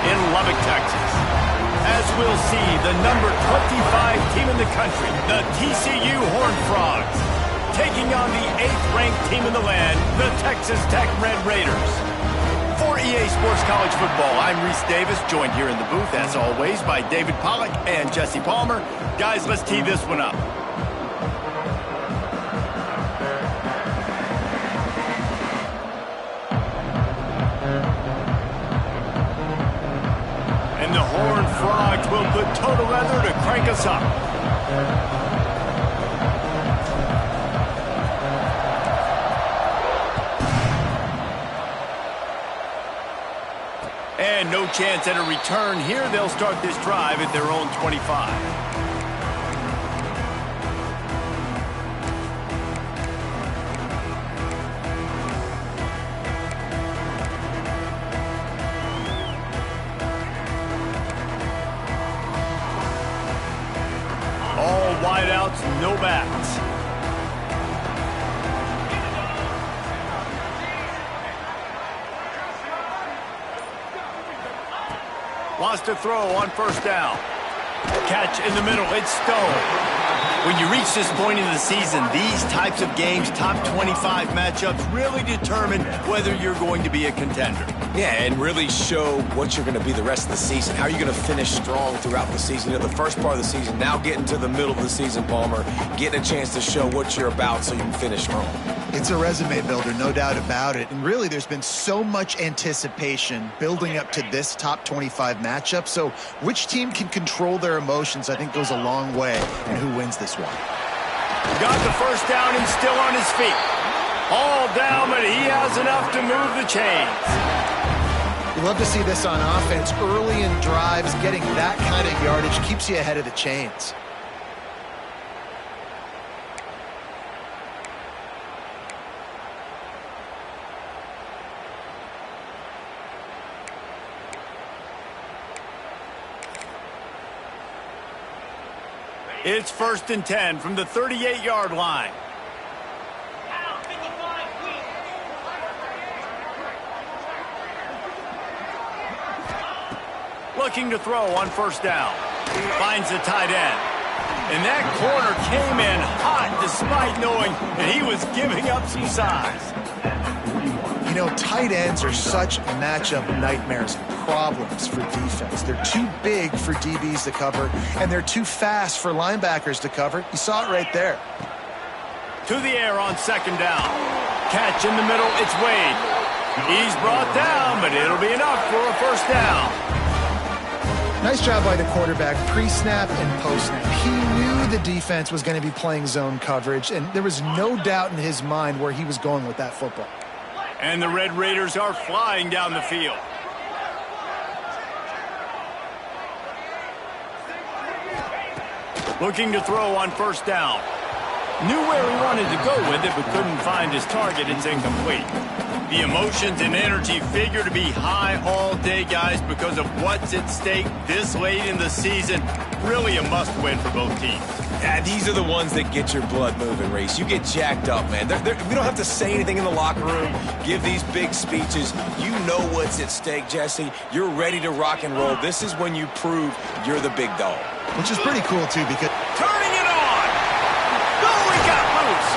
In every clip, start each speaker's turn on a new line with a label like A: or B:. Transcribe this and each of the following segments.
A: in Lubbock, Texas. As we'll see, the number 25 team in the country, the TCU Horned Frogs, taking on the 8th-ranked team in the land, the Texas Tech Red Raiders. For EA Sports College Football, I'm Reese Davis, joined here in the booth, as always, by David Pollack and Jesse Palmer. Guys, let's tee this one up. And the Horned Frogs will put total leather to crank us up. And no chance at a return here. They'll start this drive at their own 25. All wideouts, no backs. Wants to throw on first down. Catch in the middle. It's Stone. When you reach this point in the season, these types of games, top 25 matchups, really determine whether you're going to be a contender.
B: Yeah, and really show what you're going to be the rest of the season. How are you going to finish strong throughout the season? You know, the first part of the season, now getting to the middle of the season, Palmer, getting a chance to show what you're about so you can finish strong.
C: It's a resume builder, no doubt about it. And really, there's been so much anticipation building up to this top 25 matchup. So which team can control their emotions, I think, goes a long way in who wins this one.
A: Got the first down and still on his feet. All down, but he has enough to move the chains.
C: You love to see this on offense. Early in drives, getting that kind of yardage keeps you ahead of the chains.
A: It's 1st and 10 from the 38-yard line. Looking to throw on first down. Finds the tight end. And that corner came in hot despite knowing that he was giving up some size.
C: You know, tight ends are such matchup nightmares and problems for defense. They're too big for DBs to cover, and they're too fast for linebackers to cover. You saw it right there.
A: To the air on second down. Catch in the middle, it's Wade. He's brought down, but it'll be enough for a first down.
C: Nice job by the quarterback, pre-snap and post-snap. He knew the defense was going to be playing zone coverage, and there was no doubt in his mind where he was going with that football.
A: And the Red Raiders are flying down the field. Looking to throw on first down. Knew where he wanted to go with it, but couldn't find his target. It's incomplete. The emotions and energy figure to be high all day, guys, because of what's at stake this late in the season. Really a must-win for both teams.
B: Yeah, these are the ones that get your blood moving, Reese. You get jacked up, man. We don't have to say anything in the locker room, give these big speeches. You know what's at stake, Jesse. You're ready to rock and roll. This is when you prove you're the big dog.
C: Which is pretty cool, too, because...
A: Turning it on! Oh, he got loose!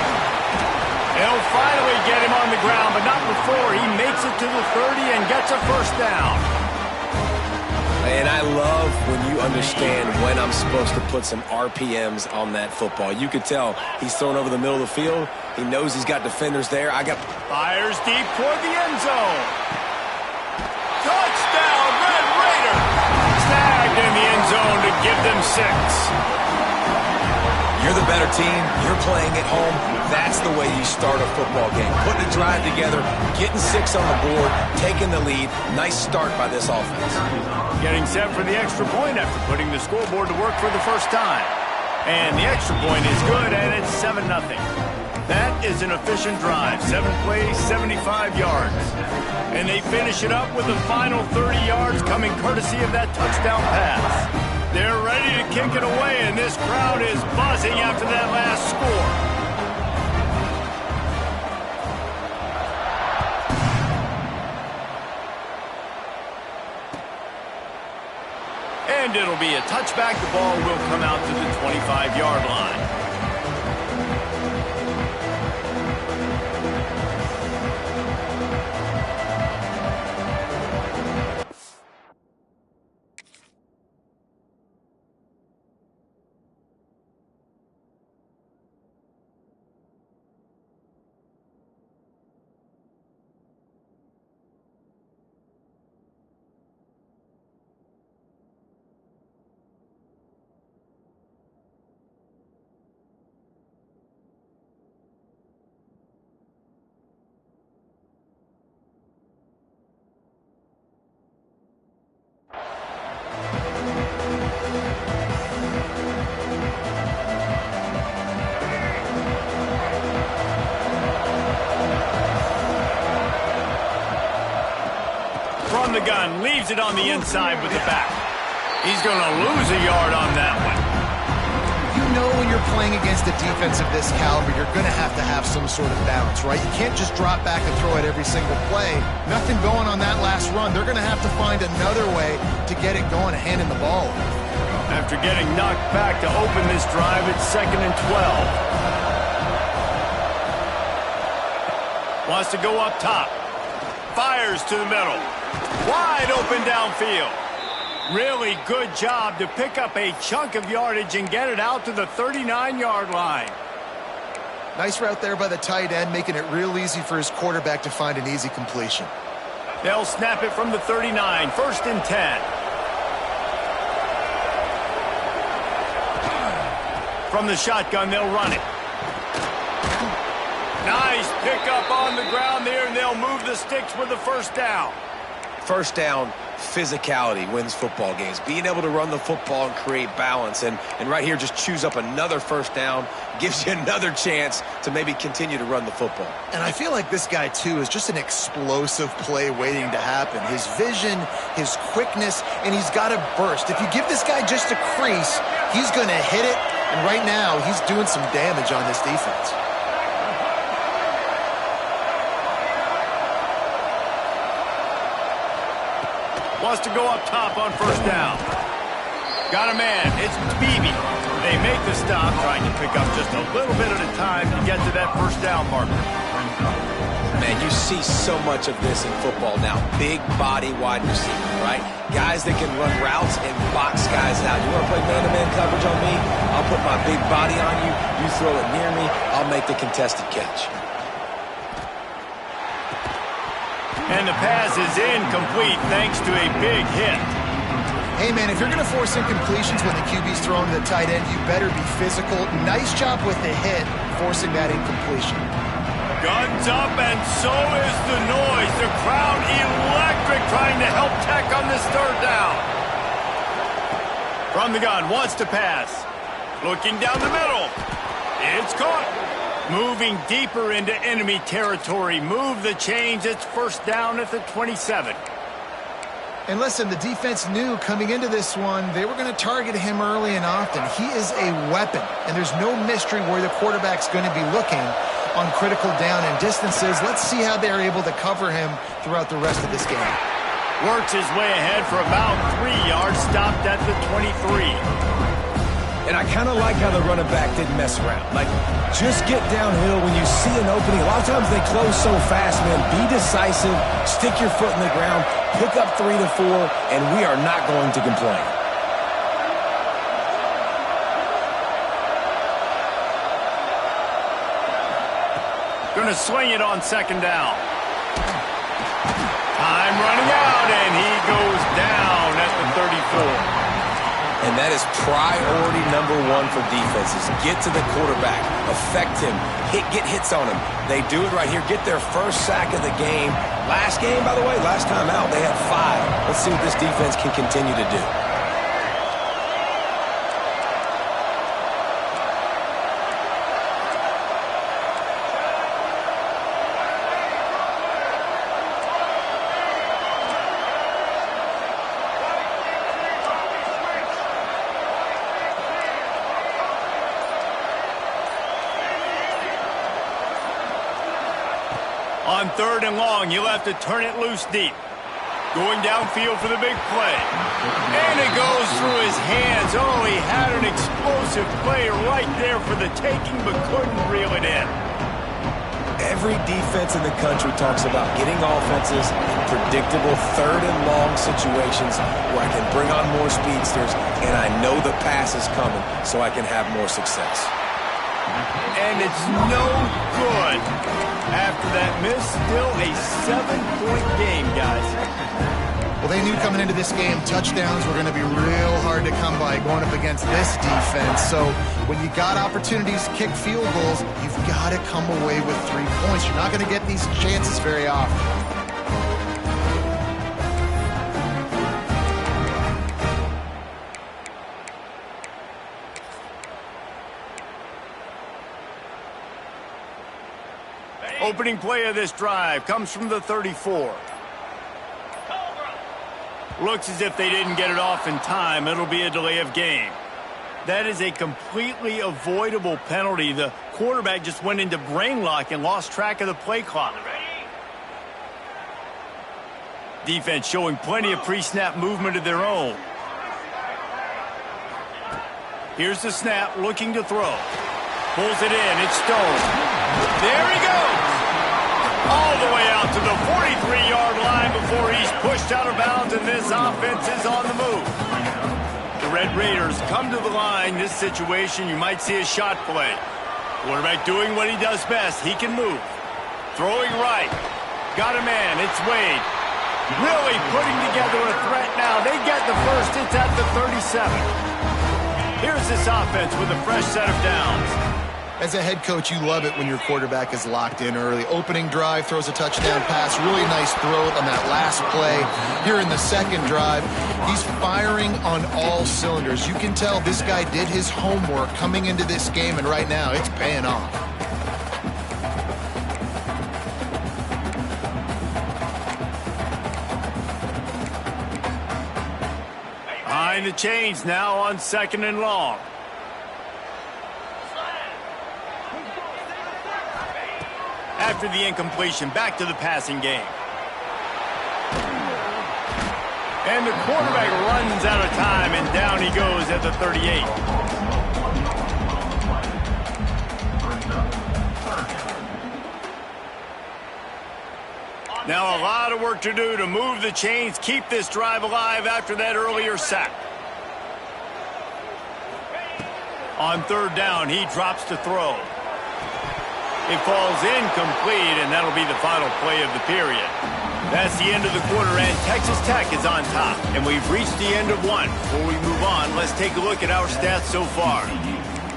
A: They'll finally get him on the ground, but not before he makes it to the 30 and gets a first down.
B: And I love when you understand when I'm supposed to put some RPMs on that football. You could tell he's thrown over the middle of the field. He knows he's got defenders there.
A: Fires deep toward the end zone. Touchdown, Red Raider! Snagged in the end zone to give them 6.
B: You're the better team. You're playing at home. That's the way you start a football game. Putting a drive together, getting 6 on the board, taking the lead. Nice start by this offense.
A: Getting set for the extra point after putting the scoreboard to work for the first time. And the extra point is good, and it's 7-0. That is an efficient drive. 7 plays, 75 yards. And they finish it up with the final 30 yards coming courtesy of that touchdown pass. They're ready to kick it away, and this crowd is buzzing after that last score. And it'll be a touchback. The ball will come out to the 25-yard line. From the gun, leaves it on the inside with the back. He's going to lose a yard on that one.
C: You know when you're playing against a defense of this caliber, you're going to have some sort of balance, right? You can't just drop back and throw it every single play. Nothing going on that last run. They're going to have to find another way to get it going and handing the ball.
A: After getting knocked back to open this drive, it's 2nd and 12. Wants to go up top. Fires to the middle. Wide open downfield. Really good job to pick up a chunk of yardage and get it out to the 39-yard line.
C: Nice route there by the tight end, making it real easy for his quarterback to find an easy completion.
A: They'll snap it from the 39, 1st and 10. From the shotgun, they'll run it. Nice pickup on the ground there, and they'll move the sticks with the first down.
B: First down, physicality wins football games. Being able to run the football and create balance. And right here, just choose up another first down. Gives you another chance to maybe continue to run the football.
C: And I feel like this guy, too, is just an explosive play waiting to happen. His vision, his quickness, and he's got a burst. If you give this guy just a crease, he's going to hit it. And right now, he's doing some damage on this defense.
A: Wants to go up top on first down. Got a man. It's Beebe. They make the stop, trying to pick up just a little bit at a time to get to that first down marker.
B: Man, you see so much of this in football now. Big body wide receiver, right? Guys that can run routes and box guys out. You want to play man-to-man coverage on me? I'll put my big body on you. You throw it near me, I'll make the contested catch.
A: And the pass is incomplete thanks to a big hit.
C: Hey, man, if you're going to force incompletions when the QB's throwing to the tight end, you better be physical. Nice job with the hit, forcing that incompletion.
A: Guns up, and so is the noise. The crowd electric, trying to help Tech on this third down. From the gun, wants to pass. Looking down the middle. It's caught. Moving deeper into enemy territory. Move the chains. It's first down at the 27.
C: And listen, the defense knew coming into this one, they were going to target him early and often. He is a weapon, and there's no mystery where the quarterback's going to be looking on critical down and distances. Let's see how they're able to cover him throughout the rest of this game.
A: Works his way ahead for about 3 yards, stopped at the 23.
B: And I kind of like how the running back didn't mess around. Like, just get downhill when you see an opening. A lot of times they close so fast, man. Be decisive, stick your foot in the ground, pick up 3 to 4, and we are not going to complain.
A: Going to swing it on second down. Time running out, and he goes down at the 34.
B: And that is priority number 1 for defenses. Get to the quarterback, affect him, get hits on him. They do it right here. Get their first sack of the game. Last game, by the way, last time out, they had 5. Let's see what this defense can continue to do.
A: On third and long, you'll have to turn it loose deep. Going downfield for the big play. And it goes through his hands. Oh, he had an explosive play right there for the taking, but couldn't reel it in.
B: Every defense in the country talks about getting offenses in predictable third and long situations where I can bring on more speedsters and I know the pass is coming so I can have more success.
A: And it's no good. After that miss, still a 7-point game, guys.
C: Well, they knew coming into this game touchdowns were going to be real hard to come by going up against this defense. So when you got opportunities to kick field goals, you've got to come away with 3 points. You're not going to get these chances very often.
A: Opening play of this drive comes from the 34. Looks as if they didn't get it off in time. It'll be a delay of game. That is a completely avoidable penalty. The quarterback just went into brain lock and lost track of the play clock. Defense showing plenty of pre-snap movement of their own. Here's the snap, looking to throw. Pulls it in, it's Stone. There he goes! All the way out to the 43-yard line before he's pushed out of bounds, and this offense is on the move. The Red Raiders come to the line. This situation, you might see a shot play. Quarterback doing what he does best. He can move. Throwing right. Got a man. It's Wade. Really putting together a threat now. They get the first. It's at the 37. Here's this offense with a fresh set of downs.
C: As a head coach, you love it when your quarterback is locked in early. Opening drive, throws a touchdown pass. Really nice throw on that last play. Here in the second drive, he's firing on all cylinders. You can tell this guy did his homework coming into this game, and right now it's paying off.
A: Behind the chains now on 2nd and long. After the incompletion, back to the passing game. And the quarterback runs out of time, and down he goes at the 38. Now a lot of work to do to move the chains, keep this drive alive after that earlier sack. On 3rd down, he drops to throw. It falls incomplete, and that'll be the final play of the period. That's the end of the quarter, and Texas Tech is on top. And we've reached the end of one. Before we move on, let's take a look at our stats so far.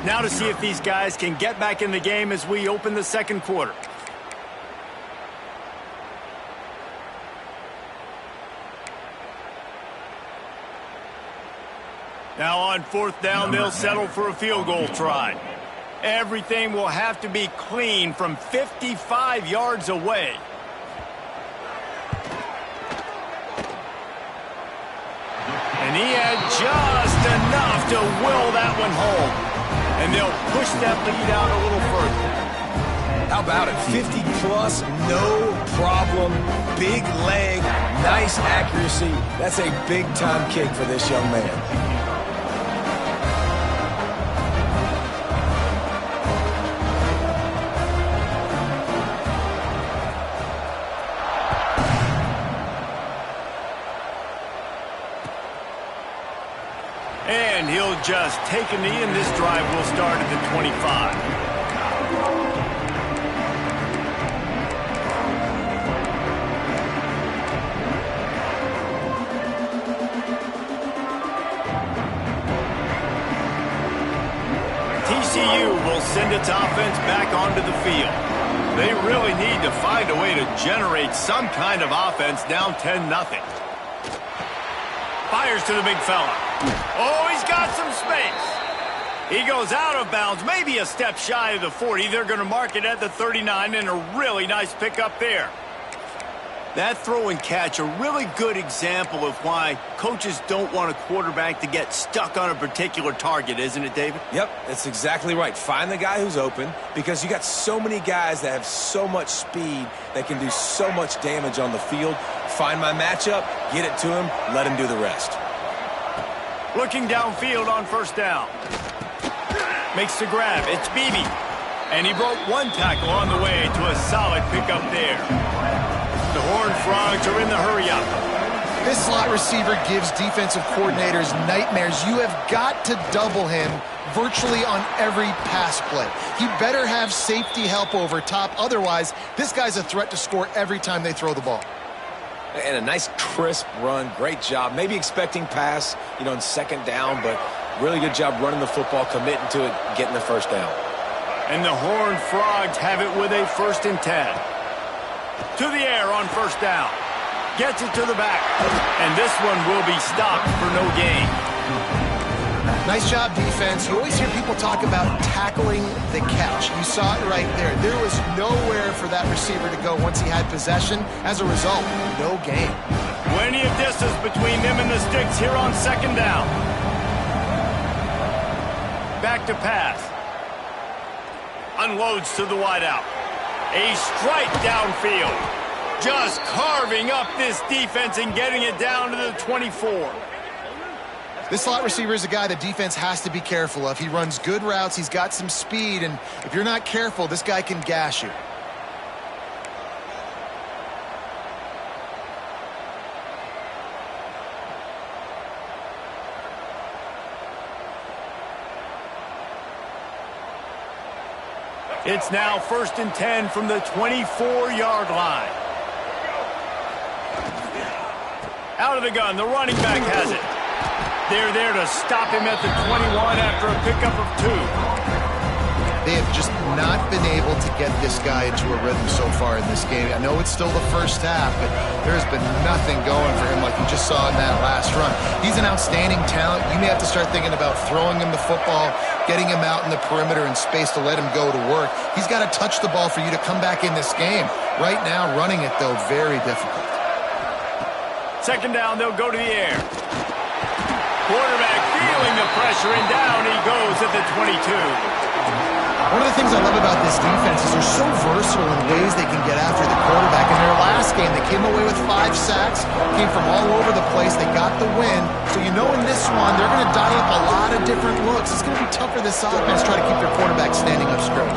A: Now to see if these guys can get back in the game as we open the second quarter. Now on 4th down, they'll settle for a field goal try. Everything will have to be clean from 55 yards away. And he had just enough to will that one home. And they'll push that lead out a little further.
B: How about it? 50-plus, no problem. Big leg, nice accuracy. That's a big-time kick for this young man.
A: And he'll just take a knee, and this drive will start at the 25. TCU will send its offense back onto the field. They really need to find a way to generate some kind of offense down 10-0. Fires to the big fella. Oh, he's got some space. He goes out of bounds, maybe a step shy of the 40. They're going to mark it at the 39, and a really nice pickup there. That throw and catch, a really good example of why coaches don't want a quarterback to get stuck on a particular target, isn't it, David?
B: Yep, that's exactly right. Find the guy who's open, because you got so many guys that have so much speed that can do so much damage on the field. Find my matchup, get it to him, let him do the rest.
A: Looking downfield on first down. Makes the grab. It's Beebe. And he broke one tackle on the way to a solid pickup there. The Horned Frogs are in the hurry-up.
C: This slot receiver gives defensive coordinators nightmares. You have got to double him virtually on every pass play. He better have safety help over top. Otherwise, this guy's a threat to score every time they throw the ball.
B: And a nice crisp run. Great job. Maybe expecting pass, in second down, but really good job running the football, committing to it, getting the first down.
A: And the Horned Frogs have it with a 1st and 10. To the air on first down. Gets it to the back. And this one will be stopped for no gain.
C: Nice job, defense. You always hear people talk about tackling the catch. You saw it right there. There was nowhere for that receiver to go once he had possession. As a result, no gain.
A: Plenty of distance between them and the sticks here on second down. Back to pass. Unloads to the wideout. A strike downfield. Just carving up this defense and getting it down to the 24.
C: This slot receiver is a guy the defense has to be careful of. He runs good routes, he's got some speed, and if you're not careful, this guy can gash you.
A: It's now 1st and 10 from the 24-yard line. Out of the gun, the running back has it. They're there to stop him at the 21 after a pickup of 2.
C: They have just not been able to get this guy into a rhythm so far in this game. I know it's still the first half, but there has been nothing going for him like you just saw in that last run. He's an outstanding talent. You may have to start thinking about throwing him the football, getting him out in the perimeter in space to let him go to work. He's got to touch the ball for you to come back in this game. Right now, running it, though, very difficult.
A: Second down, they'll go to the air. Quarterback feeling the pressure, and down he goes at the 22.
C: One of the things I love about this defense is they're so versatile in ways they can get after the quarterback. In their last game, they came away with 5 sacks, came from all over the place. They got the win. So in this one, they're going to dial up a lot of different looks. It's going to be tough for this offense to try to keep their quarterback standing up straight.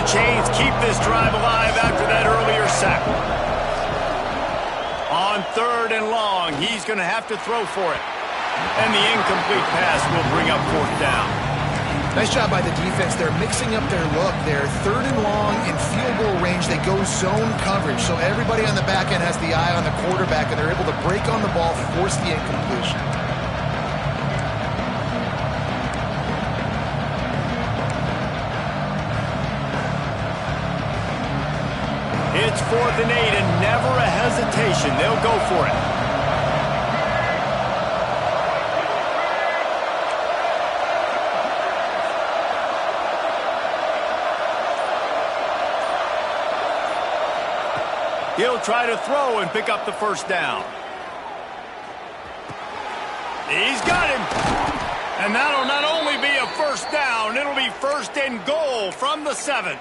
A: Chains keep this drive alive after that earlier sack. On 3rd and long, he's going to have to throw for it. And the incomplete pass will bring up 4th down.
C: Nice job by the defense. They're mixing up their look. They're 3rd and long in field goal range. They go zone coverage. So everybody on the back end has the eye on the quarterback, and they're able to break on the ball, force the incompletion.
A: It's 4th and 8, and never a hesitation. They'll go for it. He'll try to throw and pick up the 1st down. He's got him. And that'll not only be a 1st down, it'll be 1st and goal from the 7.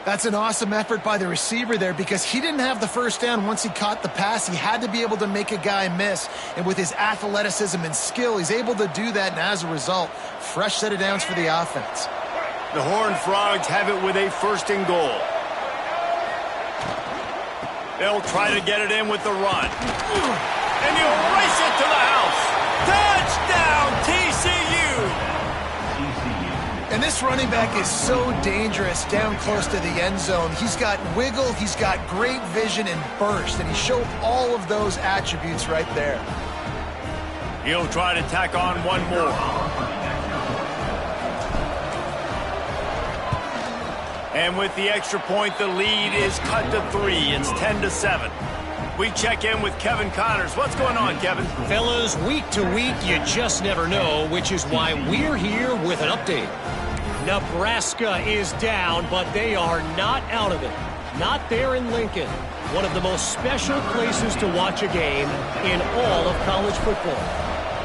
C: That's an awesome effort by the receiver there because he didn't have the 1st down once he caught the pass. He had to be able to make a guy miss. And with his athleticism and skill, he's able to do that. And as a result, fresh set of downs for the offense.
A: The Horned Frogs have it with a 1st and goal. They'll try to get it in with the run. And he'll race it to the house. Touchdown, TCU!
C: And this running back is so dangerous down close to the end zone. He's got wiggle, he's got great vision and burst, and he showed all of those attributes right there.
A: He'll try to tack on one more. And with the extra point, the lead is cut to 3. It's 10-7. We check in with Kevin Connors. What's going on, Kevin?
D: Fellas, week to week, you just never know, which is why we're here with an update. Nebraska is down, but they are not out of it. Not there in Lincoln, one of the most special places to watch a game in all of college football.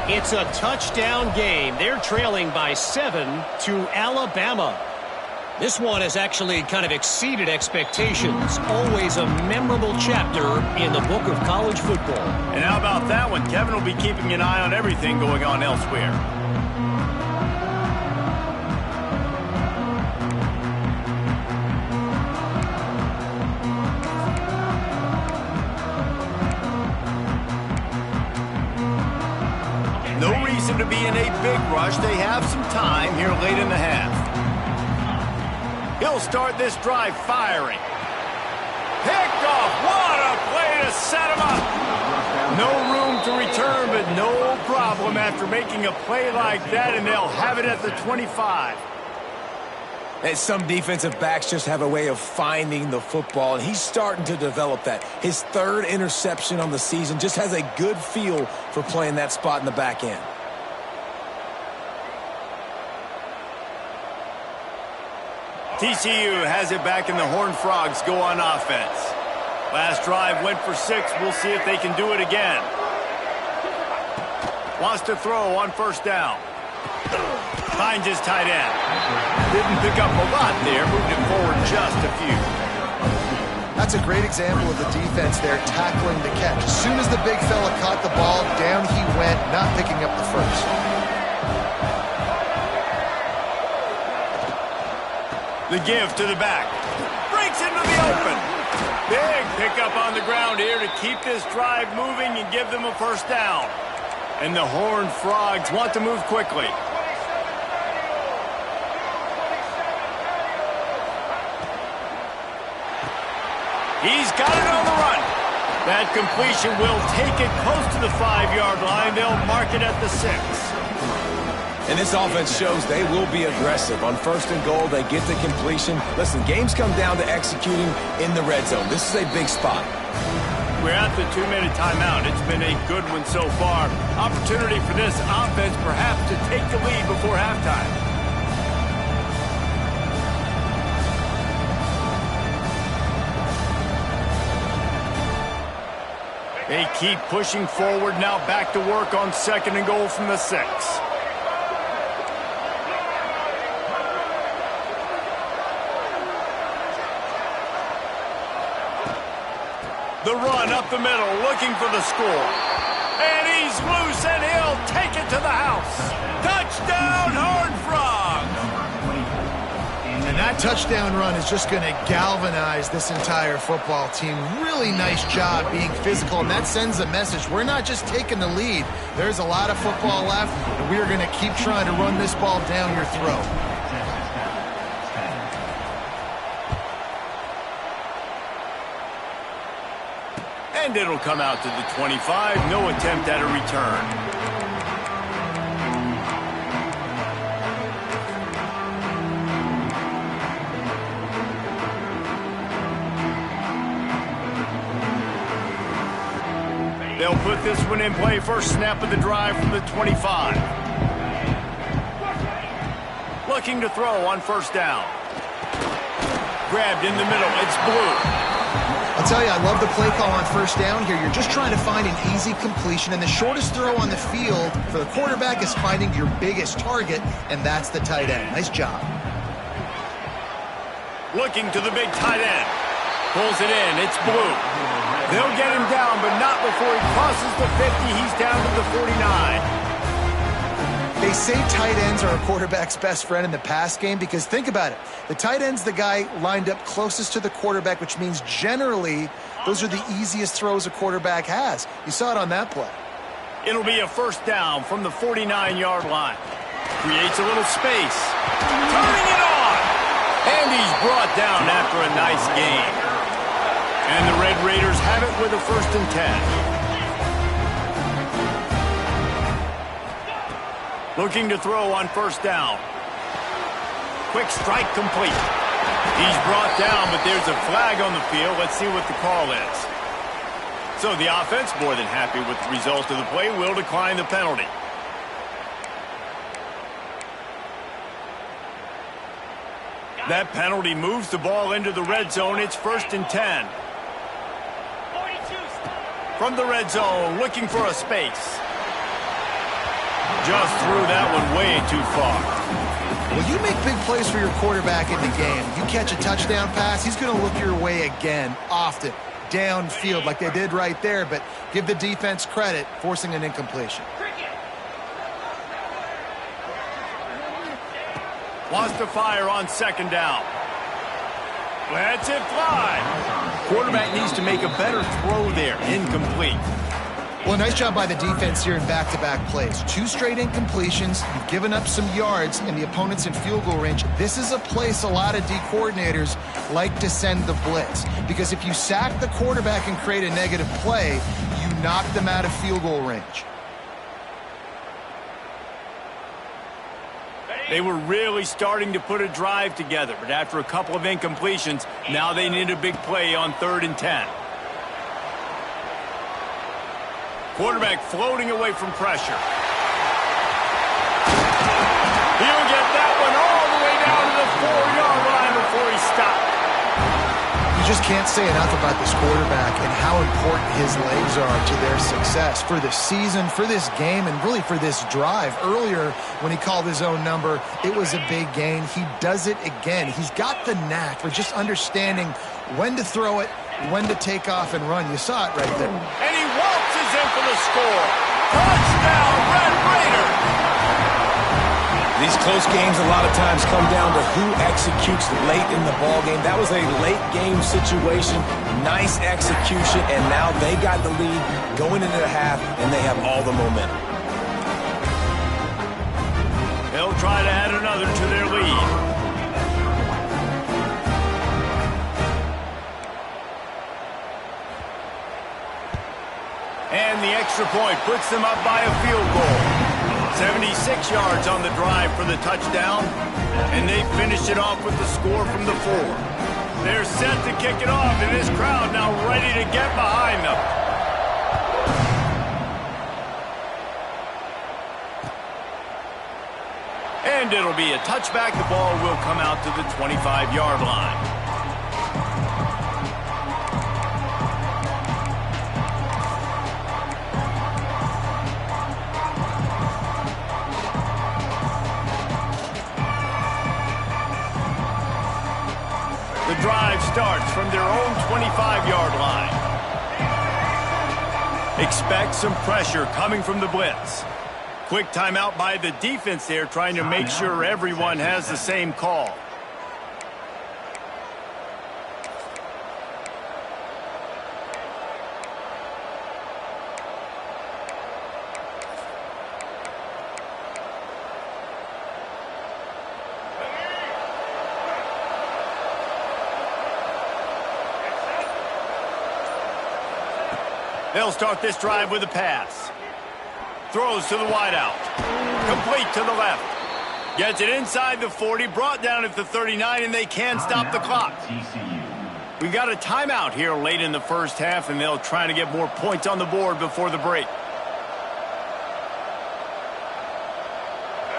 D: It's a touchdown game. They're trailing by 7 to Alabama. This one has actually kind of exceeded expectations. Always a memorable chapter in the book of college football.
A: And how about that one? Kevin will be keeping an eye on everything going on elsewhere. No reason to be in a big rush. They have some time here late in the half. He'll start this drive firing. Picked off. What a play to set him up. No room to return, but no problem after making a play like that, and they'll have it at the 25.
B: And some defensive backs just have a way of finding the football, and he's starting to develop that. His 3rd interception on the season, just has a good feel for playing that spot in the back end.
A: TCU has it back, and the Horned Frogs go on offense. Last drive went for 6. We'll see if they can do it again. Wants to throw on first down. Finds his tight end. Didn't pick up a lot there. Moved it forward just a few.
C: That's a great example of the defense there tackling the catch. As soon as the big fella caught the ball, down he went, not picking up the first.
A: The give to the back. Breaks into the open. Big pickup on the ground here to keep this drive moving and give them a first down. And the Horned Frogs want to move quickly. He's got it on the run. That completion will take it close to the 5-yard line. They'll mark it at the 6.
B: And this offense shows they will be aggressive. On 1st and goal, they get the completion. Listen, games come down to executing in the red zone. This is a big spot.
A: We're at the 2-minute timeout. It's been a good one so far. Opportunity for this offense perhaps to take the lead before halftime. They keep pushing forward, now back to work on 2nd and goal from the 6. The run up the middle, looking for the score. And he's loose, and he'll take it to the house. Touchdown, Horned Frogs!
C: And that touchdown run is just going to galvanize this entire football team. Really nice job being physical, and that sends a message. We're not just taking the lead. There's a lot of football left, and we are going to keep trying to run this ball down your throat.
A: And it'll come out to the 25. No attempt at a return. They'll put this one in play. First snap of the drive from the 25. Looking to throw on first down. Grabbed in the middle. It's Blue.
C: I'll tell you, I love the play call on first down here. You're just trying to find an easy completion, and the shortest throw on the field for the quarterback is finding your biggest target, and that's the tight end. Nice job.
A: Looking to the big tight end. Pulls it in. It's Blue. They'll get him down, but not before he crosses the 50. He's down to the 49.
C: They say tight ends are a quarterback's best friend in the pass game because think about it. The tight end's the guy lined up closest to the quarterback, which means generally those are the easiest throws a quarterback has. You saw it on that play.
A: It'll be a first down from the 49-yard line. Creates a little space. Turning it on. And he's brought down after a nice game. And the Red Raiders have it with a 1st and 10. Looking to throw on first down. Quick strike complete. He's brought down, but there's a flag on the field. Let's see what the call is. So the offense, more than happy with the result of the play, will decline the penalty. That penalty moves the ball into the red zone. It's 1st and 10. From the red zone, looking for a space. Just threw that one way too far.
C: Well, you make big plays for your quarterback in the game. You catch a touchdown pass, he's going to look your way again, often, downfield like they did right there, but give the defense credit, forcing an incompletion.
A: Wants to fire on 2nd down. Lets it fly. Quarterback needs to make a better throw there. Incomplete.
C: Well, nice job by the defense here in back-to-back plays. 2 straight incompletions. You've given up some yards, and the opponent's in field goal range. This is a place a lot of D coordinators like to send the blitz, because if you sack the quarterback and create a negative play, you knock them out of field goal range.
A: They were really starting to put a drive together, but after a couple of incompletions, now they need a big play on 3rd and 10. Quarterback floating away from pressure. He'll get that one all the way down to the 4-yard line before he stopped.
C: You just can't say enough about this quarterback and how important his legs are to their success for the season, for this game, and really for this drive. Earlier, when he called his own number, it was a big gain. He does it again. He's got the knack for just understanding when to throw it, when to take off and run. You saw it right there.
A: And he waltzes in for the score. Touchdown, Red Raider!
B: These close games a lot of times come down to who executes late in the ball game. That was a late game situation. Nice execution, and now they got the lead going into the half, and they have all the momentum.
A: They'll try to add another to their lead. And the extra point puts them up by a field goal. 76 yards on the drive for the touchdown, and they finish it off with the score from the 4. They're set to kick it off, and this crowd now ready to get behind them. And it'll be a touchback. The ball will come out to the 25-yard line. The drive starts from their own 25-yard line. Expect some pressure coming from the blitz. Quick timeout by the defense there, trying to make sure everyone has the same call. They'll start this drive with a pass. Throws to the wideout. Complete to the left. Gets it inside the 40, brought down at the 39, and they can stop the clock. We've got a timeout here late in the first half, and they'll try to get more points on the board before the break.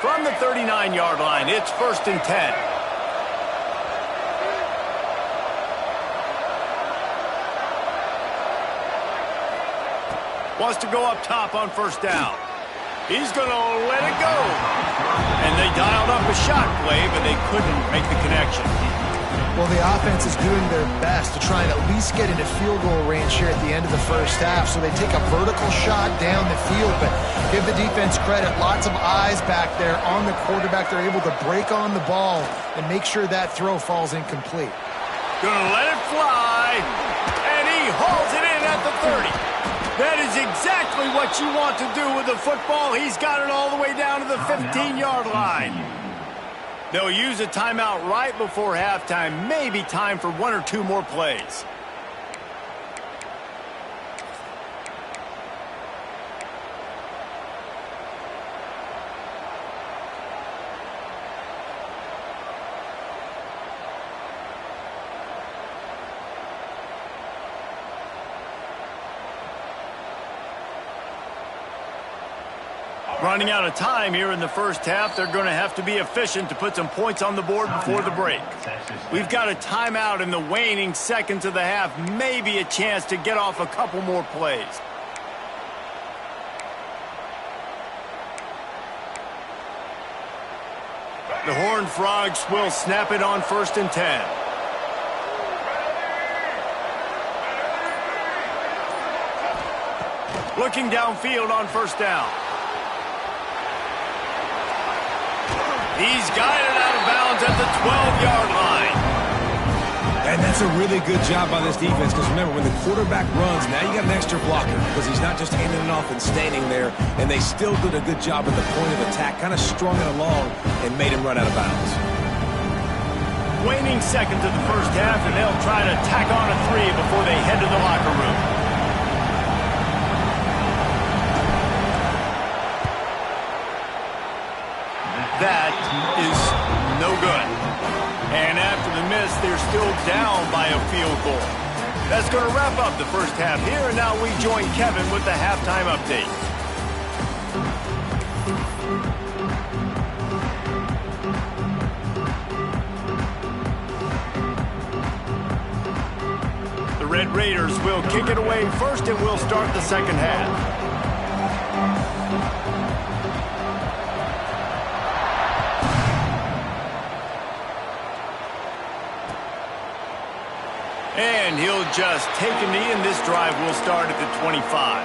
A: From the 39-yard line, it's 1st and 10. Wants to go up top on 1st down. He's going to let it go. And they dialed up a shot play, but they couldn't make the connection.
C: Well, the offense is doing their best to try and at least get into field goal range here at the end of the first half. So they take a vertical shot down the field, but give the defense credit. Lots of eyes back there on the quarterback. They're able to break on the ball and make sure that throw falls incomplete.
A: Gonna let it fly, and he hauls it in at the 30. That is exactly what you want to do with the football. He's got it all the way down to the 15-yard line. They'll use a timeout right before halftime. Maybe time for 1 or 2 more plays. Running out of time here in the first half. They're going to have to be efficient to put some points on the board before the break. We've got a timeout in the waning seconds of the half. Maybe a chance to get off a couple more plays. The Horned Frogs will snap it on 1st and 10. Looking downfield on 1st down. He's guided out of bounds at the 12-yard line.
B: And that's a really good job by this defense, because remember, when the quarterback runs, now you got an extra blocker, because he's not just handing it off and standing there, and they still did a good job at the point of attack, kind of strung it along and made him run out of bounds.
A: Waning seconds of the first half, and they'll try to tack on a 3 before they head to the locker room. That is no good. And after the miss, they're still down by a field goal. That's going to wrap up the first half here, and now we join Kevin with the halftime update. The Red Raiders will kick it away first, and we'll start the second half. And he'll just take a knee, and this drive will start at the 25.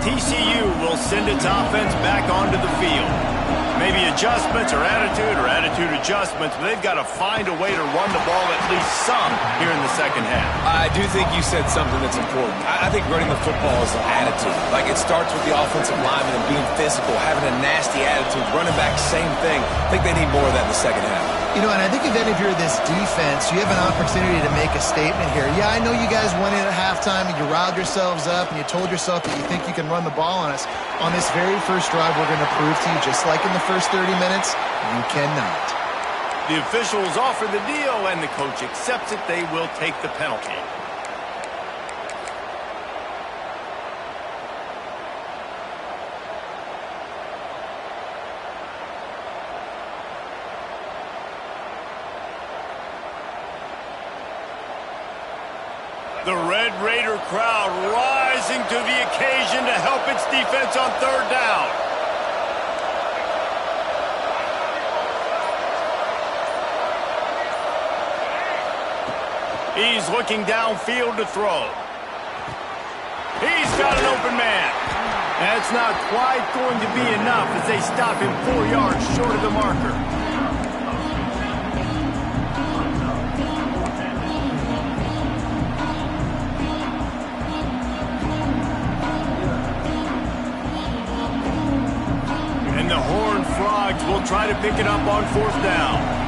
A: TCU will send its offense back onto the field. Maybe adjustments or attitude adjustments, but they've got to find a way to run the ball at least some here in the second half.
B: I do think you said something that's important. I think running the football is an attitude. Like, it starts with the offensive lineman and being physical, having a nasty attitude. Running back, same thing. I think they need more of that in the second half.
C: You know, and I think if any of you are this defense, you have an opportunity to make a statement here. Yeah, I know you guys went in at halftime and you riled yourselves up and you told yourself that you think you can run the ball on us. On this very first drive, we're going to prove to you, just like in the first 30 minutes, you cannot.
A: The officials offer the deal, and the coach accepts it. They will take the penalty. The Red Raider crowd rising to the occasion to help its defense on 3rd down. He's looking downfield to throw. He's got an open man. That's not quite going to be enough as they stop him 4 yards short of the marker. And the Horned Frogs will try to pick it up on 4th down.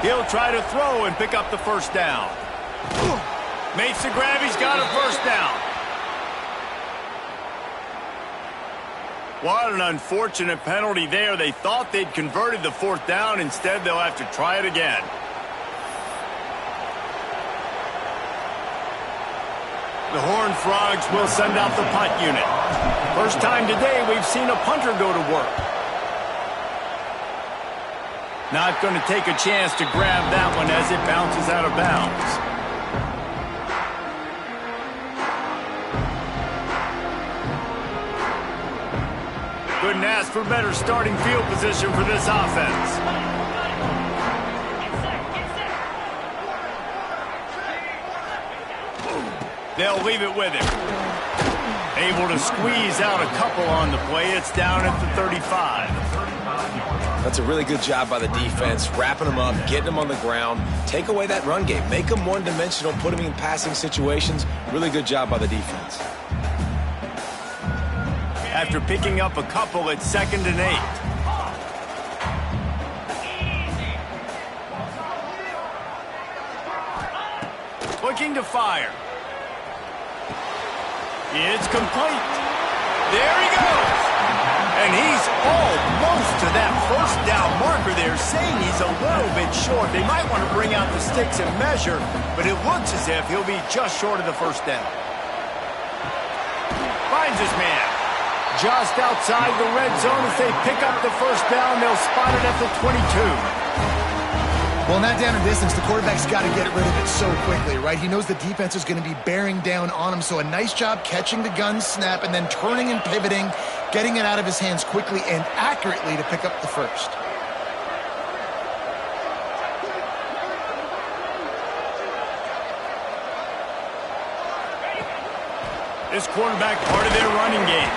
A: He'll try to throw and pick up the 1st down. Makes the grab. He's got a 1st down. What an unfortunate penalty there. They thought they'd converted the 4th down. Instead, they'll have to try it again. The Horned Frogs will send out the punt unit. First time today we've seen a punter go to work. Not going to take a chance to grab that one as it bounces out of bounds. Couldn't ask for better starting field position for this offense. They'll leave it with him. Able to squeeze out a couple on the play. It's down at the 35.
B: That's a really good job by the defense, wrapping them up, getting them on the ground. Take away that run game. Make them one-dimensional, put them in passing situations. Really good job by the defense.
A: After picking up a couple, it's 2nd and 8. Looking to fire. It's complete. There he goes. And he's almost to that first down marker there, saying he's a little bit short. They might want to bring out the sticks and measure, but it looks as if he'll be just short of the first down. Finds his man. Just outside the red zone as they pick up the first down. They'll spot it at the 22.
C: Well, in that down and distance, the quarterback's got to get rid of it so quickly, right? He knows the defense is going to be bearing down on him, so a nice job catching the gun snap and then turning and pivoting, getting it out of his hands quickly and accurately to pick up the first.
A: This quarterback part of their running game.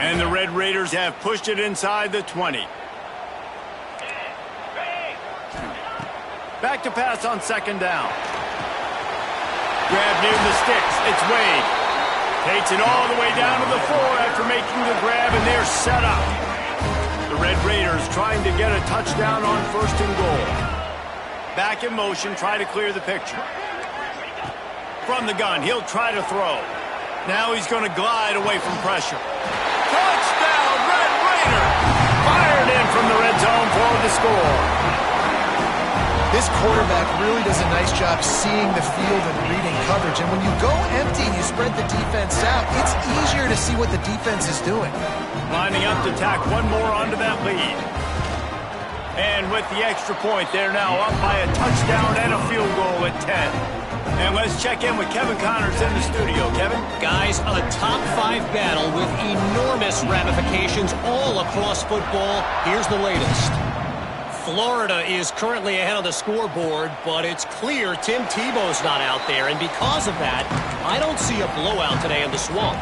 A: And the Red Raiders have pushed it inside the 20. Back to pass on second down. Grab near the sticks. It's Wade. Takes it all the way down to the 4 after making the grab, and they're set up. The Red Raiders trying to get a touchdown on first and goal. Back in motion, try to clear the picture. From the gun, he'll try to throw. Now he's going to glide away from pressure. Touchdown, Red Raider! Fired in from the red zone for the score.
C: This quarterback really does a nice job seeing the field and reading coverage. And when you go empty and you spread the defense out, it's easier to see what the defense is doing.
A: Lining up to tack one more onto that lead. And with the extra point, they're now up by a touchdown and a field goal at 10. And let's check in with Kevin Connors in the studio. Kevin?
D: Guys, a top 5 battle with enormous ramifications all across football. Here's the latest. Florida is currently ahead of the scoreboard, but it's clear Tim Tebow's not out there, and because of that, I don't see a blowout today in the Swamp.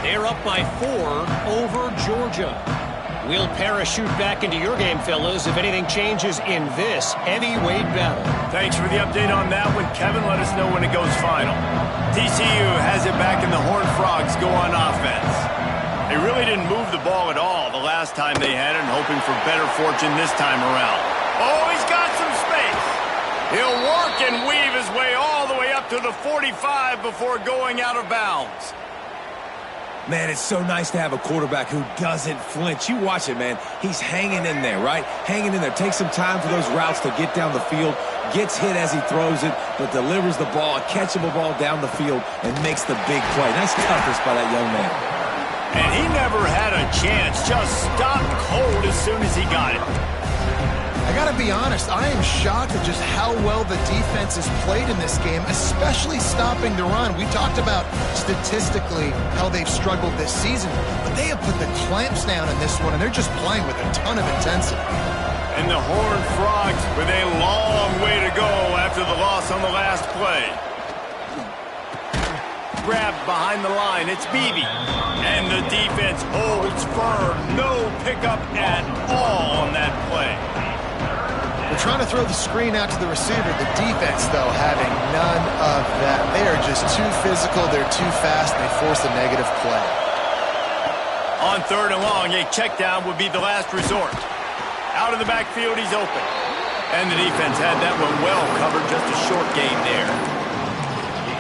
D: They're up by 4 over Georgia. We'll parachute back into your game, fellas, if anything changes in this heavyweight battle.
A: Thanks for the update on that one, Kevin. Let us know when it goes final. TCU has it back, and the Horned Frogs go on offense. They really didn't move the ball at all the last time they had it, and hoping for better fortune this time around. Oh, he's got some space. He'll work and weave his way all the way up to the 45 before going out of bounds.
B: Man, it's so nice to have a quarterback who doesn't flinch. You watch it, man. He's hanging in there, right? Hanging in there. Takes some time for those routes to get down the field. Gets hit as he throws it, but delivers the ball, a catchable ball down the field, and makes the big play. Nice toughness by that young man.
A: And he never had a chance. Just stopped cold as soon as he got it.
C: I gotta be honest, I am shocked at just how well the defense has played in this game, especially stopping the run. We talked about statistically how they've struggled this season, but they have put the clamps down in this one, and they're just playing with a ton of intensity.
A: And the Horned Frogs with a long way to go after the loss on the last play. Grabbed behind the line, it's Beebe. And the defense holds firm. No pickup at all on that play.
C: They're trying to throw the screen out to the receiver. The defense, though, having none of that. They are just too physical, they're too fast, and they force a negative play.
A: On third and long, a check down would be the last resort. Out of the backfield, he's open. And the defense had that one well covered, just a short gain there.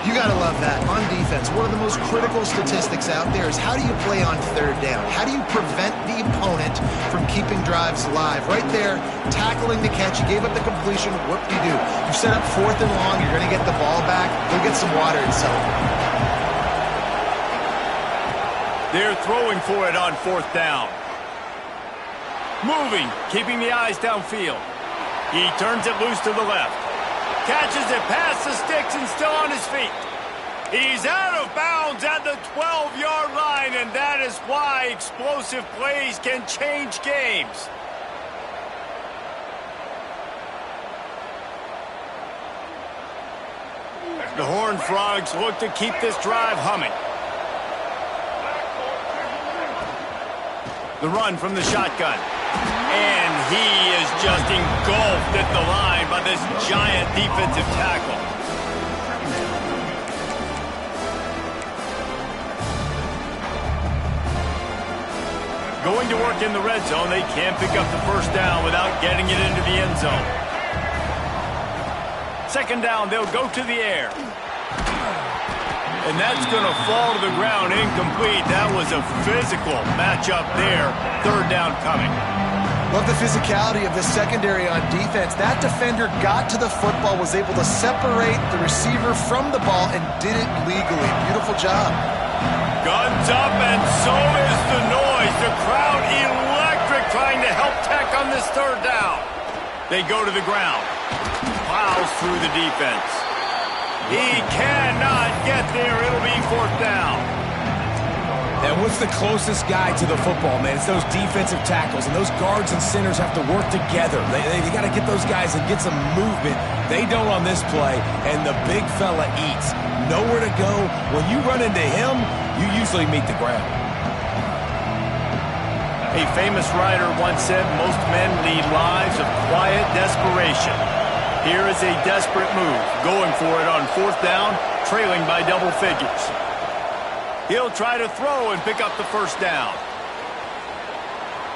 C: You gotta love that. On defense, one of the most critical statistics out there is how do you play on third down? How do you prevent the opponent from keeping drives alive? Right there, tackling the catch, you gave up the completion, what do? You set up fourth and long, you're gonna get the ball back, go get some water and celebrate.
A: They're throwing for it on fourth down. Moving, keeping the eyes downfield. He turns it loose to the left. Catches it past the sticks and still on his feet. He's out of bounds at the 12-yard line, and that is why explosive plays can change games. The Horned Frogs look to keep this drive humming. The run from the shotgun. And he is just engulfed at the line by this giant defensive tackle. Going to work in the red zone, they can't pick up the first down without getting it into the end zone. Second down, they'll go to the air. And that's going to fall to the ground, incomplete. That was a physical matchup there. Third down coming.
C: Love the physicality of the secondary on defense. That defender got to the football, was able to separate the receiver from the ball, and did it legally. Beautiful job.
A: Guns up, and so is the noise. The crowd electric, trying to help Tech on this third down. They go to the ground. Plows through the defense. He cannot get there. It'll be fourth down.
B: And what's the closest guy to the football, man? It's those defensive tackles, and those guards and centers have to work together. They got to get those guys and get some movement. They don't on this play, and the big fella eats. Nowhere to go. When you run into him, you usually meet the ground.
A: A famous writer once said, most men lead lives of quiet desperation. Here is a desperate move, going for it on fourth down, trailing by double figures. He'll try to throw and pick up the first down.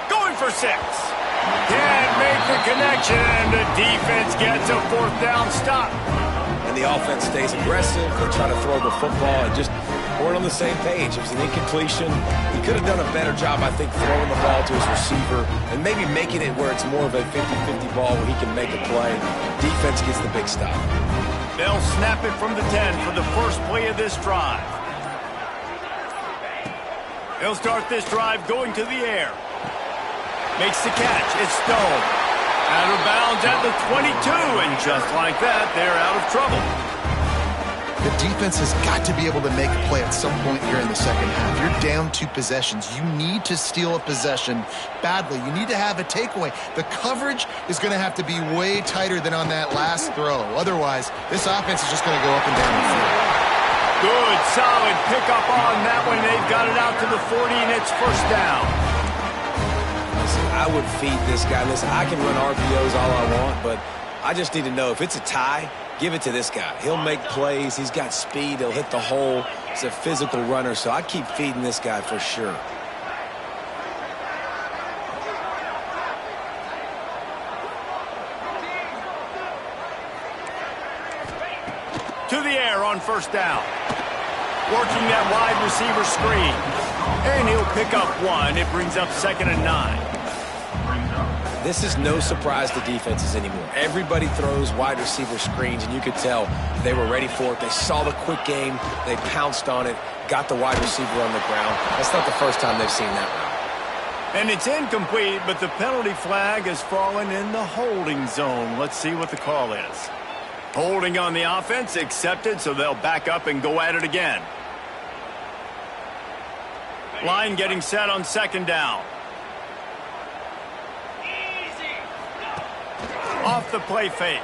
A: Going for 6. Can't make the connection, and the defense gets a fourth down stop.
B: And the offense stays aggressive. They try to throw the football and just weren't on the same page. It was an incompletion. He could have done a better job, I think, throwing the ball to his receiver and maybe making it where it's more of a 50-50 ball where he can make a play. Defense gets the big stop.
A: They'll snap it from the 10 for the first play of this drive. He'll start this drive going to the air. Makes the catch. It's Stone. Out of bounds at the 22, and just like that, they're out of trouble.
C: The defense has got to be able to make a play at some point here in the second half. You're down 2 possessions. You need to steal a possession badly. You need to have a takeaway. The coverage is going to have to be way tighter than on that last throw. Otherwise, this offense is just going to go up and down the field.
A: Good, solid pickup on that one. They've got it out to the 40, and it's first down.
B: Listen, I would feed this guy. Listen, I can run RPOs all I want, but I just need to know if it's a tie, give it to this guy. He'll make plays. He's got speed. He'll hit the hole. He's a physical runner, so I keep feeding this guy for sure.
A: To the air on first down. Working that wide receiver screen. And he'll pick up 1. It brings up 2nd and 9.
B: This is no surprise to defenses anymore. Everybody throws wide receiver screens, and you could tell they were ready for it. They saw the quick game. They pounced on it, got the wide receiver on the ground. That's not the first time they've seen that route.
A: And it's incomplete, but the penalty flag has fallen in the holding zone. Let's see what the call is. Holding on the offense, accepted, so they'll back up and go at it again. Line getting set on second down. Off the play fake.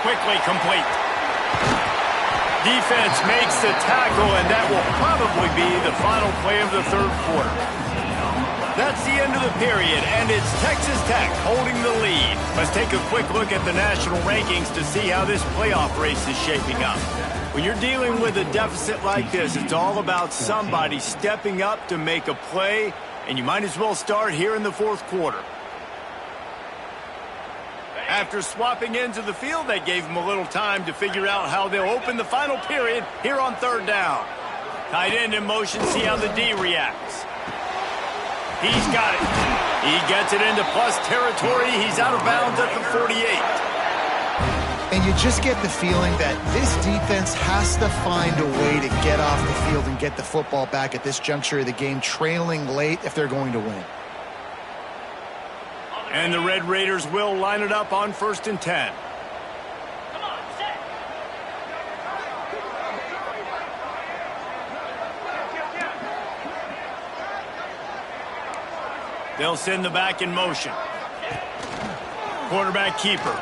A: Quickly complete. Defense makes the tackle, and that will probably be the final play of the third quarter. That's the end of the period, and it's Texas Tech holding the lead. Let's take a quick look at the national rankings to see how this playoff race is shaping up. When you're dealing with a deficit like this, it's all about somebody stepping up to make a play, and you might as well start here in the fourth quarter. After swapping ends of the field, that gave them a little time to figure out how they'll open the final period here on third down. Tight end in motion, see how the D reacts. He's got it. He gets it into plus territory. He's out of bounds at the 48.
C: And you just get the feeling that this defense has to find a way to get off the field and get the football back at this juncture of the game, trailing late if they're going to win.
A: And the Red Raiders will line it up on 1st and 10. They'll send the back in motion. Quarterback keeper.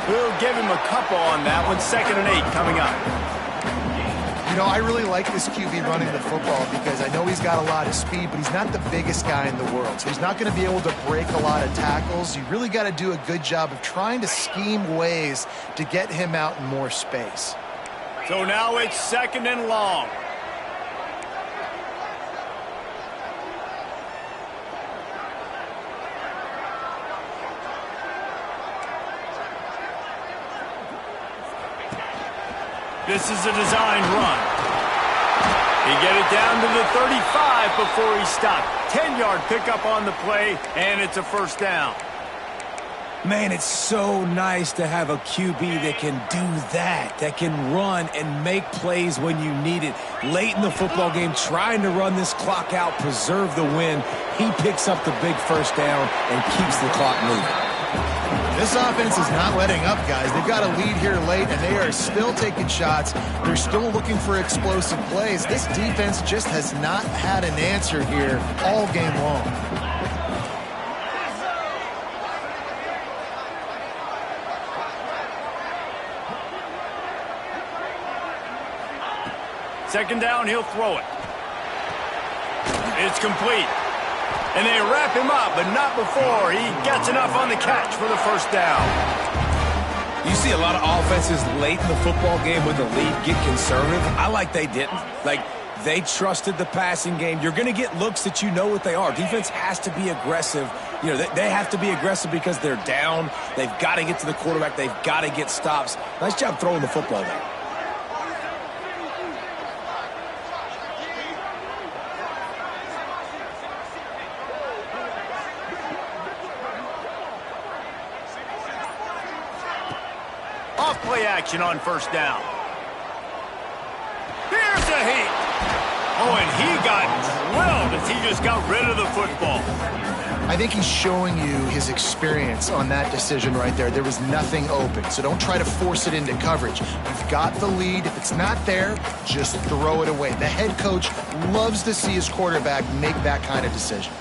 A: We'll give him a couple on that one. 2nd and 8 coming up.
C: You know, I really like this QB running the football because I know he's got a lot of speed, but he's not the biggest guy in the world. So he's not going to be able to break a lot of tackles. You really got to do a good job of trying to scheme ways to get him out in more space.
A: So now it's 2nd and long. This is a designed run. He get it down to the 35 before he stopped. 10-yard pickup on the play, and it's a first down.
B: Man, it's so nice to have a QB that can do that can run and make plays when you need it. Late in the football game, trying to run this clock out, preserve the win. He picks up the big first down and keeps the clock moving.
C: This offense is not letting up, guys. They've got a lead here late, and they are still taking shots. They're still looking for explosive plays. This defense just has not had an answer here all game long.
A: Second down, he'll throw it. It's complete. And they wrap him up, but not before he gets enough on the catch for the first down.
B: You see a lot of offenses late in the football game with the lead get conservative. I like they didn't. Like, they trusted the passing game. You're going to get looks that you know what they are. Defense has to be aggressive. You know, they have to be aggressive because they're down. They've got to get to the quarterback. They've got to get stops. Nice job throwing the football there.
A: Play action on first down. Here's a heat. Oh, and he got drilled as he just got rid of the football.
C: I think he's showing you his experience on that decision right there. There was nothing open, so don't try to force it into coverage. You've got the lead. If it's not there, just throw it away. The head coach loves to see his quarterback make that kind of decision.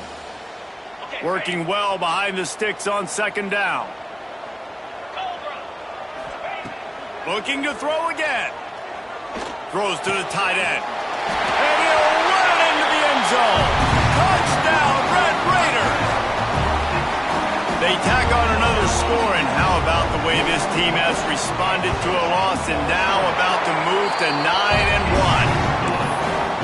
A: Working well behind the sticks on second down. Looking to throw again. Throws to the tight end. And he'll run it into the end zone. Touchdown, Red Raiders. They tack on another score, and how about the way this team has responded to a loss and now about to move to 9-1.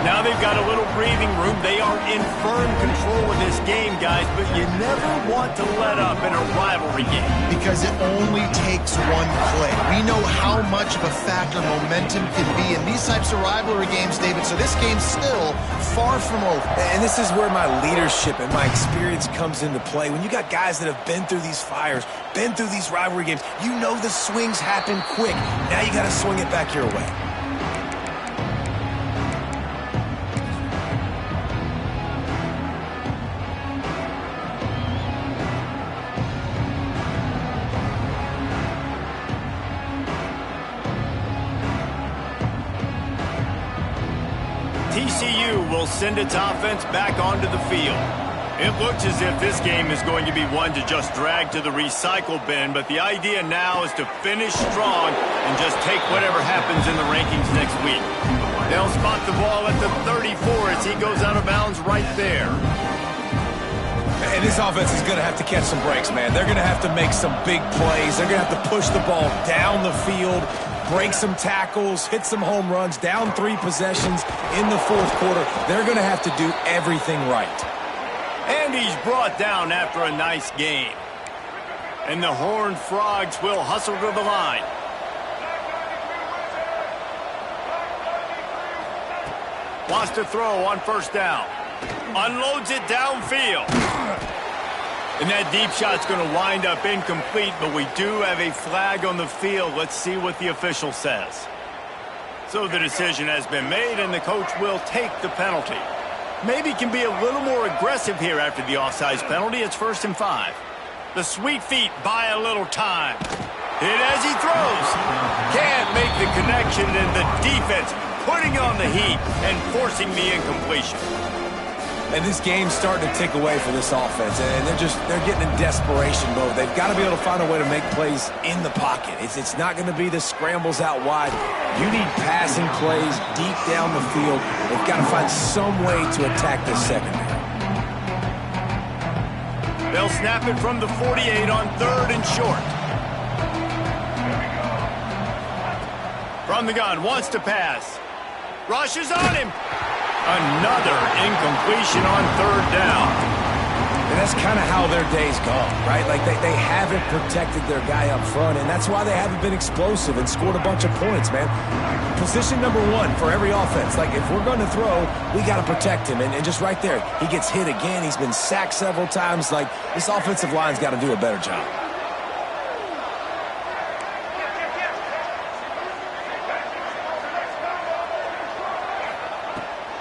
A: Now they've got a little breathing room. They are in firm control of this game, guys, but you never want to let up in a rivalry game.
C: Because it only takes one play. We know how much of a factor momentum can be in these types of rivalry games, David, so this game's still far from over.
B: And this is where my leadership and my experience comes into play. When you got guys that have been through these fires, been through these rivalry games, you know the swings happen quick. Now you got to swing it back your way.
A: TCU will send its offense back onto the field. It looks as if this game is going to be one to just drag to the recycle bin, but the idea now is to finish strong and just take whatever happens in the rankings next week. They'll spot the ball at the 34 as he goes out of bounds right there.
B: And this offense is going to have to catch some breaks, man. They're going to have to make some big plays. They're going to have to push the ball down the field, break some tackles, hit some home runs, down 3 possessions in the fourth quarter. They're going to have to do everything right.
A: And he's brought down after a nice game. And the Horned Frogs will hustle to the line. Wants to throw on first down. Unloads it downfield. And that deep shot's going to wind up incomplete, but we do have a flag on the field. Let's see what the official says. So the decision has been made, and the coach will take the penalty. Maybe can be a little more aggressive here after the offsides penalty. It's 1st and 5. The sweet feet buy a little time. Hit as he throws. Can't make the connection, and the defense putting on the heat and forcing the incompletion.
B: And this game's starting to tick away for this offense, and they're getting in desperation mode. They've got to be able to find a way to make plays in the pocket. It's not going to be the scrambles out wide. You need passing plays deep down the field. They've got to find some way to attack this secondary.
A: They'll snap it from the 48 on 3rd and short. From the gun, wants to pass. Rushes on him. Another incompletion on 3rd down.
B: And that's kind of how their day's gone, right? Like they haven't protected their guy up front, and that's why they haven't been explosive and scored a bunch of points, man. Position number one for every offense. Like, if we're going to throw, we got to protect him. And just right there, he gets hit again. He's been sacked several times. Like, this offensive line's got to do a better job.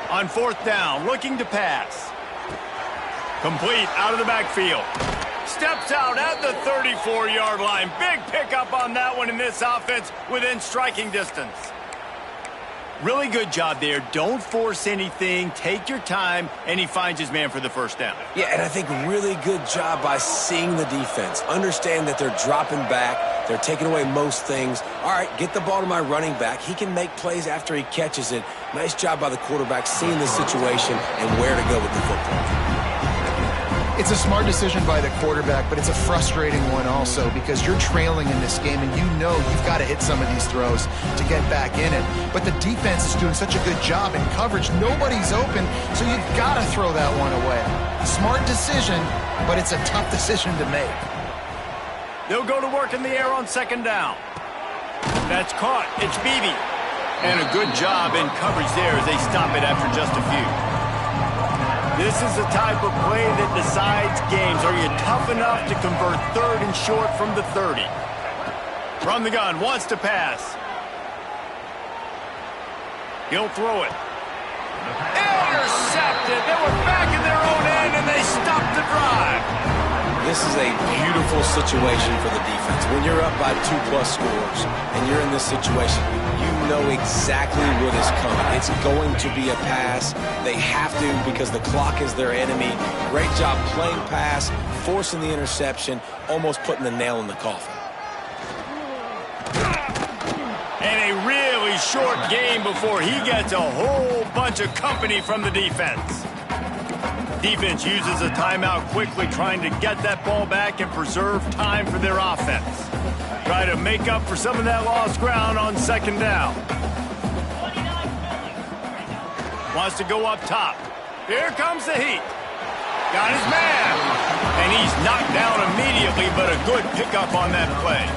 A: On fourth down, looking to pass. Complete out of the backfield. Steps out at the 34-yard line. Big pickup on that one in this offense within striking distance. Really good job there. Don't force anything. Take your time, and he finds his man for the first down.
B: Yeah, and I think really good job by seeing the defense. Understand that they're dropping back. They're taking away most things. All right, get the ball to my running back. He can make plays after he catches it. Nice job by the quarterback seeing the situation and where to go with the football.
C: It's a smart decision by the quarterback, but it's a frustrating one also because you're trailing in this game and you know you've got to hit some of these throws to get back in it. But the defense is doing such a good job in coverage. Nobody's open, so you've got to throw that one away. Smart decision, but it's a tough decision to make.
A: They'll go to work in the air on second down. That's caught. It's Beebe. And a good job in coverage there as they stop it after just a few. This is the type of play that decides games. Are you tough enough to convert third and short from the 30? From the gun, wants to pass. He'll throw it. Intercepted. They were back in their own end, and they stopped the drive.
B: This is a beautiful situation for the defense. When you're up by 2+ scores and you're in this situation, you know exactly what is coming. It's going to be a pass. They have to because the clock is their enemy. Great job playing pass, forcing the interception, almost putting the nail in the coffin.
A: And a really short game before he gets a whole bunch of company from the defense. Defense uses a timeout quickly, trying to get that ball back and preserve time for their offense. Try to make up for some of that lost ground on second down. Wants to go up top. Here comes the heat. Got his man. And he's knocked down immediately, but a good pickup on that play.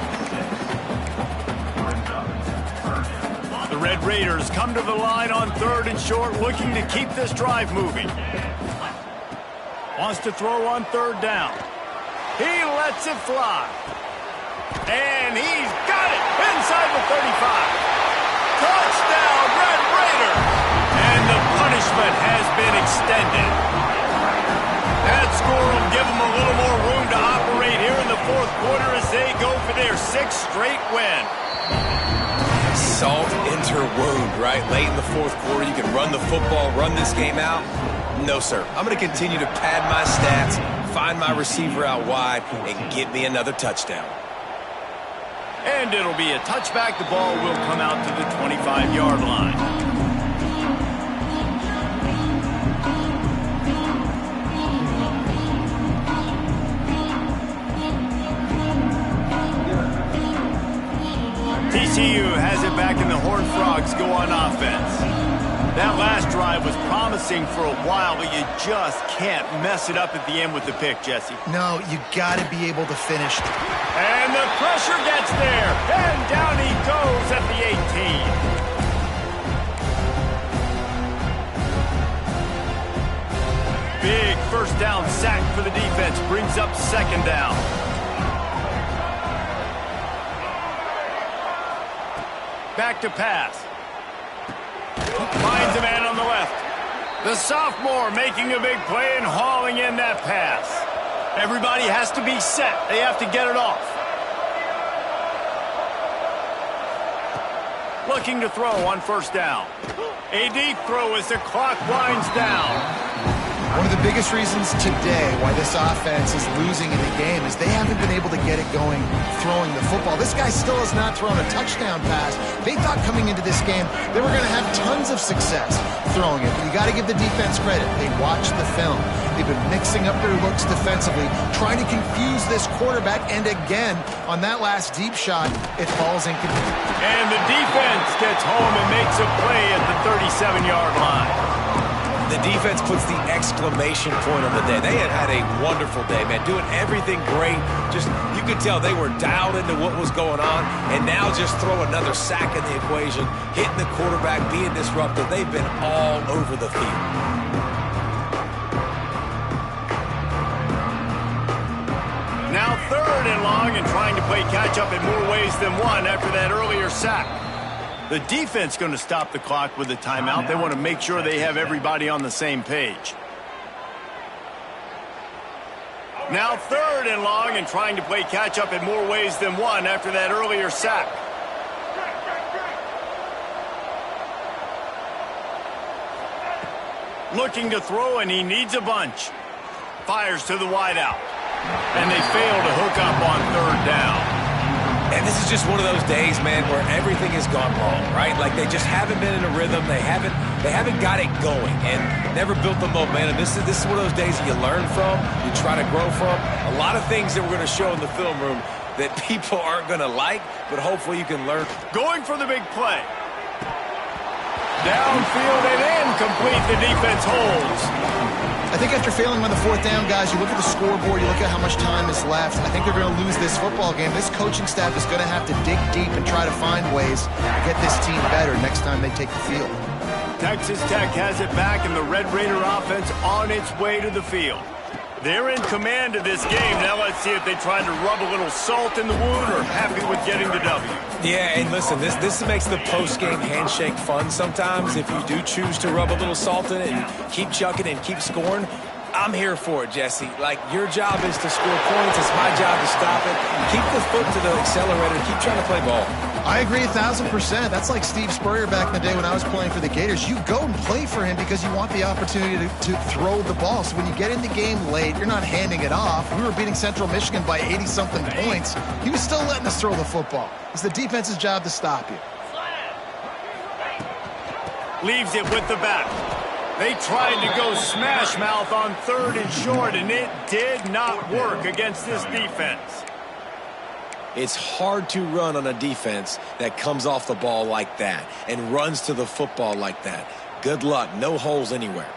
A: The Red Raiders come to the line on third and short, looking to keep this drive moving. Wants to throw on third down. He lets it fly. And he's got it inside the 35. Touchdown, Red Raiders. And the punishment has been extended. That score will give them a little more room to operate here in the fourth quarter as they go for their 6th straight win.
B: Salt into wound, right? Late in the fourth quarter, you can run the football, run this game out. No, sir. I'm going to continue to pad my stats, find my receiver out wide, and get me another touchdown.
A: And it'll be a touchback. The ball will come out to the 25-yard line. TCU has it back, and the Horned Frogs go on offense. That last drive was promising for a while, but you just can't mess it up at the end with the pick, Jesse.
C: No, you got to be able to finish.
A: And the pressure gets there, and down he goes at the 18. Big first down sack for the defense, brings up second down. Back to pass. Finds a man on the left. The sophomore making a big play and hauling in that pass. Everybody has to be set. They have to get it off. Looking to throw on first down. A deep throw as the clock winds down.
C: One of the biggest reasons today why this offense is losing in the game is they haven't been able to get it going throwing the football. This guy still has not thrown a touchdown pass. They thought coming into this game they were going to have tons of success throwing it. But you got to give the defense credit. They watched the film. They've been mixing up their looks defensively, trying to confuse this quarterback. And again, on that last deep shot, it falls incomplete.
A: And the defense gets home and makes a play at the 37-yard line.
B: the defense puts the exclamation point on the day. They had a wonderful day, man, doing everything great. Just, you could tell they were dialed into what was going on, and now just throw another sack in the equation, hitting the quarterback, being disruptive. They've been all over the field.
A: Now 3rd and long and trying to play catch-up in more ways than one after that earlier sack. The defense going to stop the clock with a timeout. They want to make sure they have everybody on the same page. Now 3rd and long and trying to play catch-up in more ways than one after that earlier sack. Looking to throw, and he needs a bunch. Fires to the wideout. And they fail to hook up on 3rd down.
B: And this is just one of those days, man, where everything has gone wrong, right? Like they just haven't been in a rhythm. They haven't got it going and never built the momentum. This is one of those days that you learn from, you try to grow from. A lot of things that we're going to show in the film room that people aren't going to like, but hopefully you can learn.
A: Going for the big play. Downfield and incomplete. The defense holds.
C: I think after failing on the 4th down, guys, you look at the scoreboard, you look at how much time is left. I think they're going to lose this football game. This coaching staff is going to have to dig deep and try to find ways to get this team better next time they take the field.
A: Texas Tech has it back, and the Red Raider offense on its way to the field. They're in command of this game. Now let's see if they try to rub a little salt in the wound or happy with getting the W.
B: Yeah, and listen, this makes the post-game handshake fun sometimes. If you do choose to rub a little salt in it and keep chucking and keep scoring, I'm here for it, Jesse. Like, your job is to score points. It's my job to stop it. Keep the foot to the accelerator. Keep trying to play ball.
C: I agree 1,000%. That's like Steve Spurrier back in the day when I was playing for the Gators. You go and play for him because you want the opportunity to throw the ball. So when you get in the game late, you're not handing it off. We were beating Central Michigan by 80-something points. He was still letting us throw the football. It's the defense's job to stop you.
A: Leaves it with the back. They tried to go smash mouth on 3rd and short, and it did not work against this defense.
B: It's hard to run on a defense that comes off the ball like that and runs to the football like that. Good luck. No holes anywhere.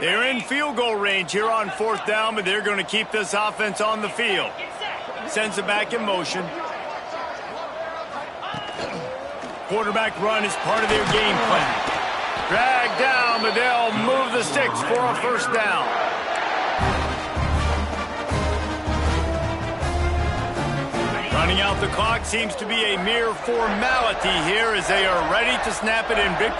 A: They're in field goal range here on 4th down, but they're going to keep this offense on the field. Sends it back in motion. Quarterback run is part of their game plan. Drag down, but they'll move the sticks for a 1st down. Running out the clock seems to be a mere formality here as they are ready to snap it in victory.